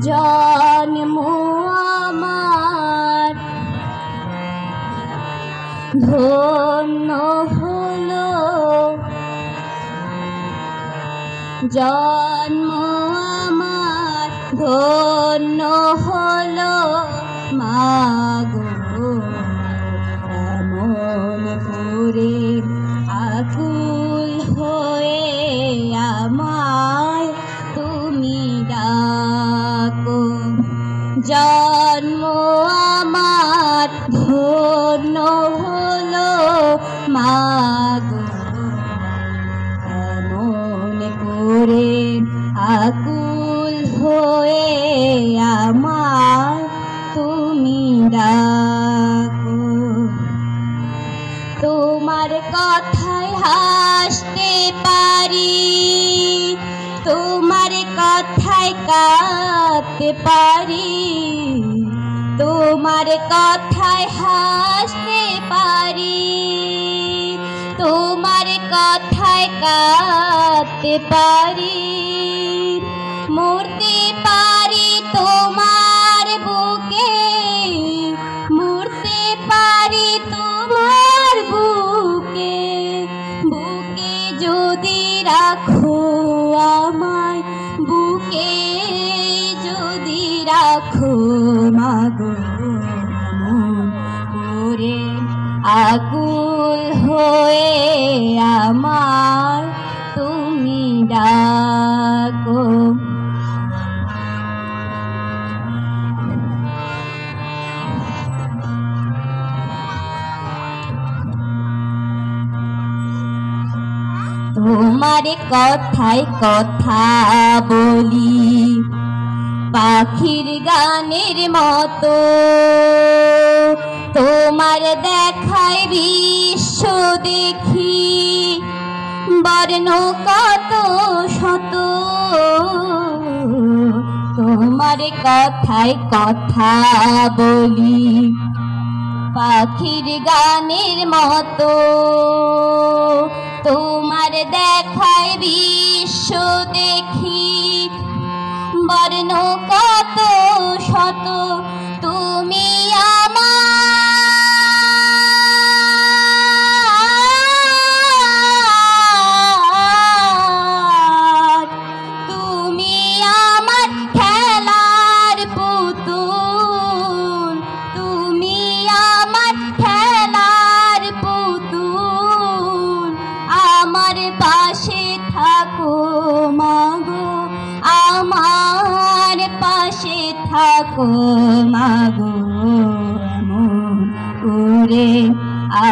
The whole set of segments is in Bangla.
জন্ম আমার ধন্য হলো, জন্ম আমার ধন্য হলো মাগো, এমন করে আকুল হয়ে আমায় তুমি ডাকো। জন্ম আমার ধন্য হলো মাগো, এমন করে আকুল হয়ে আমায় তুমি ডাকো। তোমার কথায় হাসতে পারি, তোমার কথায় কাঁদতে পারি, তোমার কথায় হাসতে পারি, তোমার কথায় কাঁদতে পারি, মরতে পারি তোমার বুকে, মরতে পারি তোমার বুকে, বুকে যদি রাখো আমায়, বুকে যদি রাখো মাগো, করে আকুল হয়ে আমায় তুমি ডাকো। তোমার কথায় কথা বলি পাখির গানের মতো, তোমার দেখায় বিশ্ব দেখি বর্ণ কত শত, তোমার কথায় কথা বলি পাখির গানের মতো, তোমার দেখায় বিশ্ব দেখি বর্ণ কত শত, তুমি আমার, তুমি আমার খেলার পুতুল, তুমি আমার খেলার পুতুল, আমার পাশে থাকো মাগো, আমার পাশে থাকো মাগো, এমন করে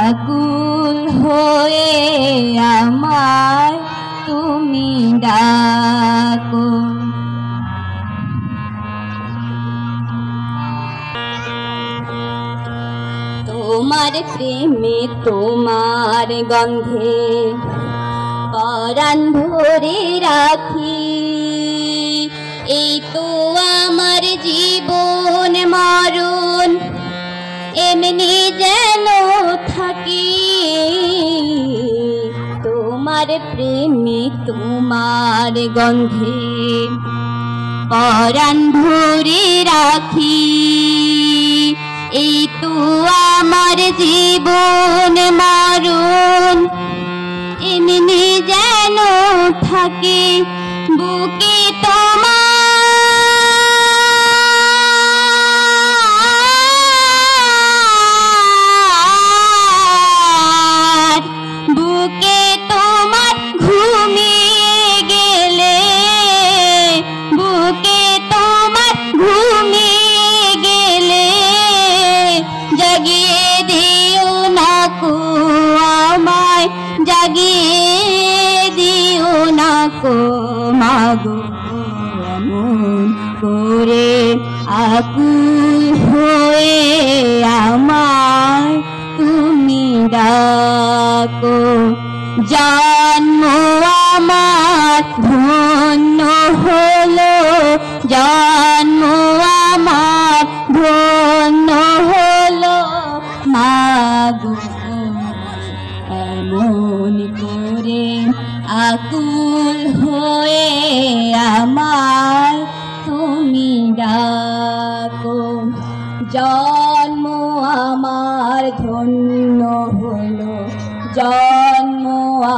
আকুল হয়ে আমায় তুমি ডাকো। তোমার প্রেমে তোমার গন্ধে পরাণ ভরে রাখি, এই তো আমার জীবন মরণ এমনি যেন থাকি, তোমার প্রেমে তোমার গন্ধে পরাণ ভরে রাখি, এই তো আমার জীবন মরণ এমনি যেন থাকে, বুকে তোমার, বুকে তোমার ঘুমিয়ে গেলে, বুকে তোমার ঘুমিয়ে গেলে জাগিয়ে দিও না কো আমায়, জাগিয়ে দিও না কো মাগো, এমন করে আকুল হয়ে আমায় তুমি ডাকো। জন্ম আমার ধন্য হলো, জন্ম আমার ধন্য হলো মাগো, এমন করে আকুল হয়ে আমায় জন্ম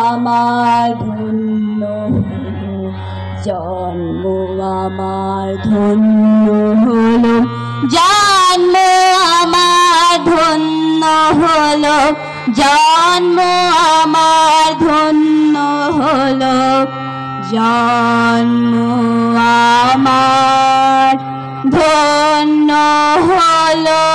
আমার ধন্য হলো, জন্ম আমার ধন্য হলো, জন্ম আমার ধন্য হলো, জন্ম আমার ধন্য হলো, জন্ম আমার ধন্য হলো।